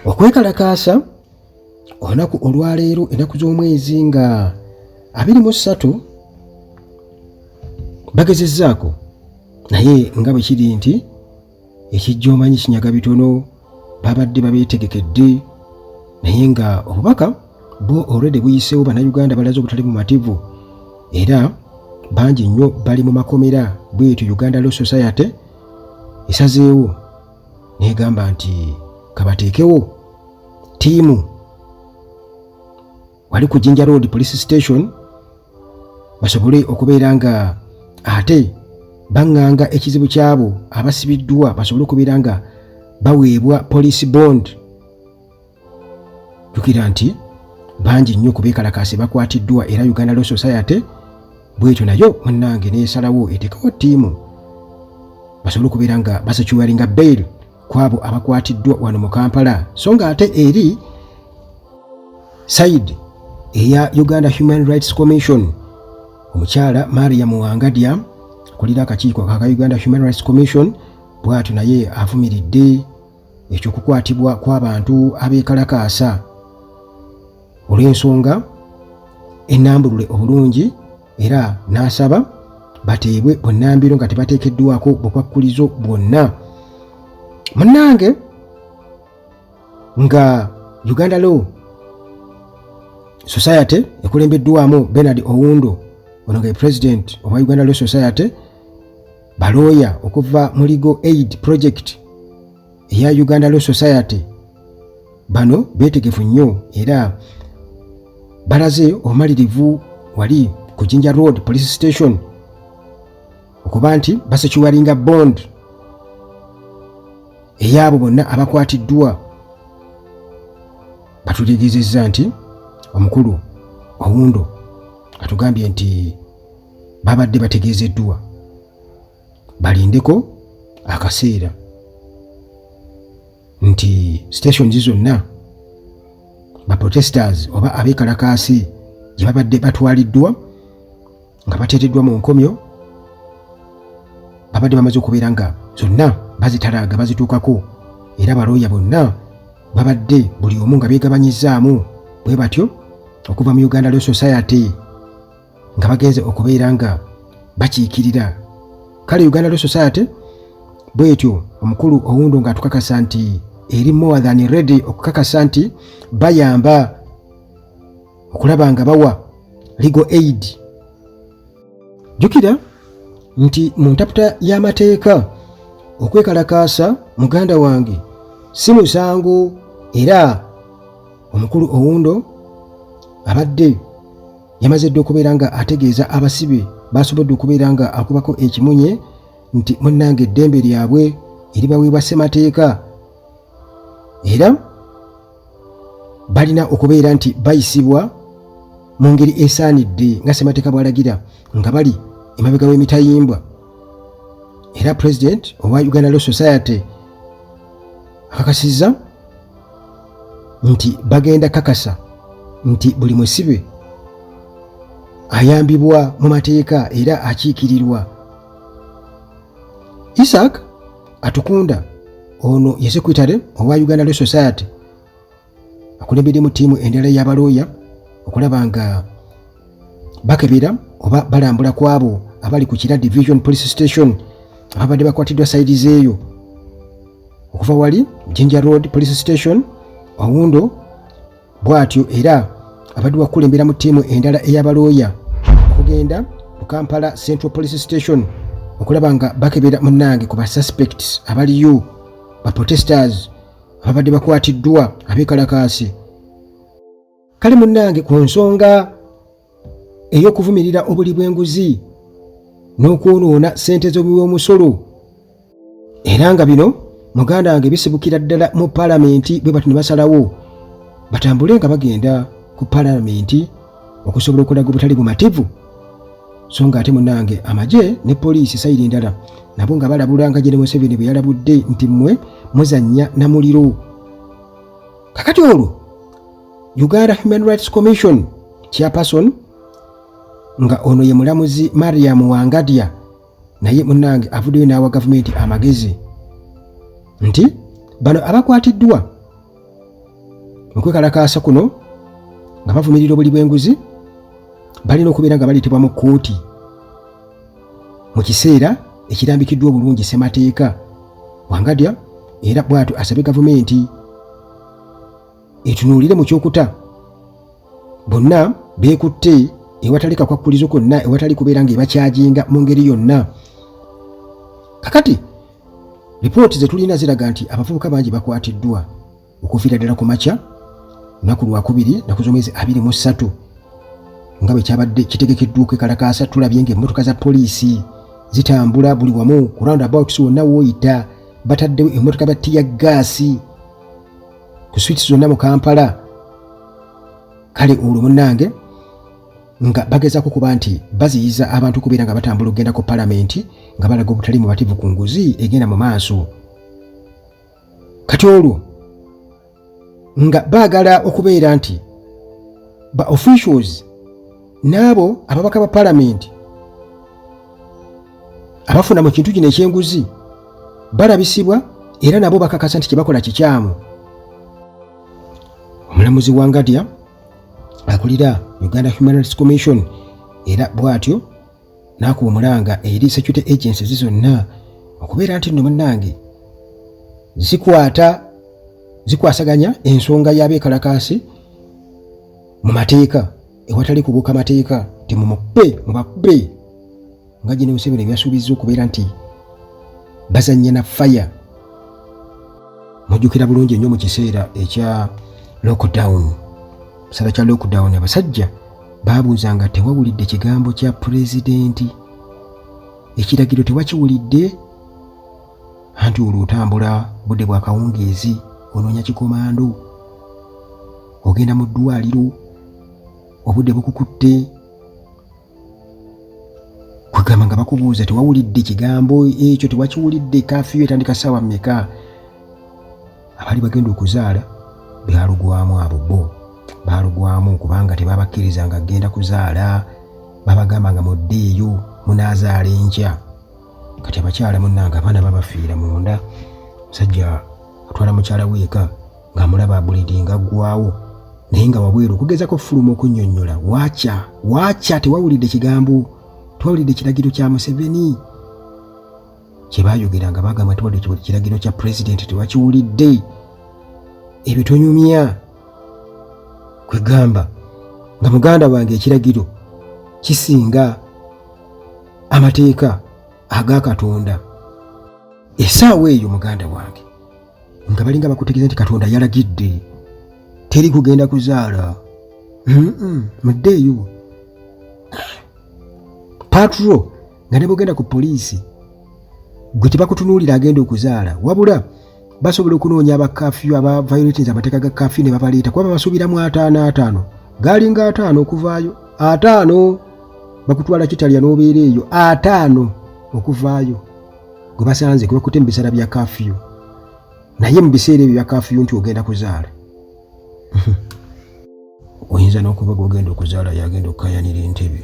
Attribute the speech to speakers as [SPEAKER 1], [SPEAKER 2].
[SPEAKER 1] Okwekalakaasa olunaku olwaleero ennaku z'omwezi nga 23 bagezezzaako naye nga bwe kiri nti ekijja omanyi kinyaga bitono babadde babeetegekedde naye nga obubaka bo already buyiseewo bannayuganda balaze obutali bumativu era bangi nnyo bali mu makomera bwetyo Uganda Law Society esazeewo negamba nti kabateekewo tiimu wali ku Jinja Road Police Station basobole okubeera nga ate banganga ekizibu kyabo abasibiddwa basobole okubeera nga baweebwa police bond. Jukira nti bangi nnyo kubeekalakaasi bakwatiddwa era Uganda Law Society bwetyo nayo munnange neesalawo eteekawo ttiimu basobole okubeera nga basecuringa bail kwabo abakwatiddwa wano mu Kampala so nga ate eri side eya Uganda Human Rights Commission omukyala Maria Muwangadya akulira akakiiko ka Uganda Human Rights Commission bw'atyo naye avumiridde ekyokukwatibwa kw'abantu abeekalakaasa olw'ensonga ennambulule obulungi era n'asaba bateebwe bonnambiro nga tebateekeddwako bukwakkulizo bwonna. Munnange nga Uganda Law Society ekulembeddwamu Bernard Owundo ono nga president owa Uganda Law Society balooya okuva mu Legal Aid Project eya Uganda Law Society bano beetegefu nnyo era balaze obumalirivu wali ku Jinja Road Police Station okuba nti basecuringa bond eyabo bonna abakwatiddwa. Batutegeezezza nti omukulu Owundo atugambye nti babadde bategeezeddwa balindeko akaseera nti stations zonna ba protesters oba abeekalakaasi gye babadde batwaliddwa nga bateeteddwa mu nkomyo babadde bamaze okubeera nga zonna bazitalaaga bazituukako era balooya bonna babadde buli omu nga beegabanyizzaamu bwe batyo okuva mu Uganda Law Society nga bagenze okubeera nga bakiikirira. Kale Uganda Law Society bwetyo omukulu Owundo nga atukakasa nti eri more than ready okukakasa nti bayamba okulaba nga bawa legal aid. Jukira nti mu ntaputa y'amateeka okwekalakaasa muganda wange si musango era omukulu Owundo abadde yamaze dde okubeera nga ategeeza abasibe basobodde okubeera nga akubako ekimunye nti munnange eddembe lyabwe eribaweebwa ssemateeka era balina okubeera nti bayisibwa mu ngeri esaanidde nga ssemateeka bw'alagira nga bali emabega w'emitayimbwa. Era president owa Uganda Law Society akakasizza nti bagenda kakasa nti buli musibe ayambibwa mu mateeka era akiikirirwa. Isaac Atukunda ono ye secretary owa Uganda Law Society akulembedde mu ttiimu endala y'abalooya okulaba nga bakebera oba balambula kwabo abali ku Kira Division Police Station ababadde bakwatiddwa saidi zeeyo okuva wali Jinja Road Police Station. Owundo bw'atyo era abadde bakulembera mu ttiimu endala ey'abalooya okugenda ku Kampala Central Police Station okulaba nga bakebera munnange ku basuspects abaliyo ba protesters ababadde bakwatiddwa abeekalakaasi. Kale munnange ku nsonga ey'okuvumirira obuli bw'enguzi n'okwonoona ssente z'omusolo era nga bino muganda wange bisibukira ddala mu paalamenti bwe bati ne basalawo batambule nga bagenda ku paalamenti okusobola okulaga obutali bumativu so nga ate munnange amagye ne poliisi sayiri endala nabo nga balabula nga General Museveni bwe yalabudde nti mmwe muzannya na muliro. Kakati olwo Uganda Human Rights Commission chairperson nga ono ye mulamuzi Maria Muwangadya naye munnange avuddeyo n'awa gavumenti amagezi nti bano abakwatiddwa mu kwekalakaasa kuno nga bavumirira obuli bw'enguzi balina okubeera nga baleetebwa mu kkooti mu kiseera ekirambikiddwa obulungi ssemateeka. Wangadya era bw'atyo asabye gavumenti etunuulire mu kyokuta bonna beekutte ewatali kakwakkulizo konna, ewatali kubeera nga ebakyajinga mu ngeri yonna. Kakati lipooti ze tulina ziraga nti abavubuka bangi bakwatiddwa okuviira ddala ku makya lunaku lwakubiri naku z'omwezi 23 nga bwe kyabadde kitegekeddwa okwekalakaasa. Tulabye ng'emmotoka za poliisi zitambula buli wamu ku roundabouts wonna w'oyita, bataddewo emmotoka ba tiya gaasi ku switi zonna mu Kampala. Kale olwo munnange nga bagezaako kuba nti baziyiza abantu kubeera nga batambula okugenda ku palamenti nga balaga obutali mubativu ku nguzi egenda mu maaso. Kati olwo nga baagala okubeera nti ba officials n'abo ababaka ba palamenti abafuna mu kintu kino ekyenguzi balabisibwa era nabo bakakasa nti kyebakola kikyamu. Omulamuzi Wangadya akulira Uganda Human Rights Commission era bw'atyo n'akuba omulanga eri security agencies zonna okubeera nti nno munnange zikwasaganya ensonga y'abeekalakaasi mu mateeka ewatali kubuuka mateeka ti mubakube nga gino Museveni byasuubizza okubeera nti bazannya na fire. Mujjukira bulungi nnyo mu kiseera ekya lockdown, kisala kya lockdown, abasajja baabuuzanga tewawulidde kigambo kya pulezidenti, ekiragiro tewakiwulidde, anti olwo otambula budde bwa kawungeezi onoonya kikomando, ogenda mu ddwaliro obudde bukukutte, kwegamba nga bakubuuza tewawulidde kigambo ekyo, tewakiwulidde, kafiyu etandika ssaawa mmeka? Abali bagenda okuzaala byalugwamu, abo bo baalugwamu kubanga tebabakkiriza nga agenda kuzaala, babagamba nga muddeeyo munaazaala enkya. Kati abakyala munnanga abaana babafiira munda, musajja atwala mukyala weeka ng'amulaba abulidi ng'aggwawo naye nga wabweru okugezako fuluma okunnyonnyola waaca tewawulidde kigambo, tewawulidde kiragiro kya Museveni kye baayogera nga bagamba tewawulidde kiragiro kya pulezidenti tewakiwulidde. Ebyo tonyumya kwegamba nga muganda wange ekiragiro kisinga amateeka aga Katonda. Essaawa eyo muganda wange nga balinga bakutegeeza nti Katonda yalagidde teri kugenda kuzaala, muddeeyo patro nga ne bogenda ku poliisi gwe tebakutunuulira agenda okuzaala, wabula basobola okunoonya abakafiyu aba violations amateeka ga kafiyu ne babaleeta kuba babasuubiramu 5 galinga 5 okuvaayo, 5 bakutwala Kitalya n'obeera eyo 5 okuvaayo gwe basanze gwe bakutte mu biseera bya kafiyu, naye mu biseera ebyo bya kafiyu nti ogenda kuzaala oyinza n'okuba gw'ogenda okuzaala yagenda okukayanira entebe.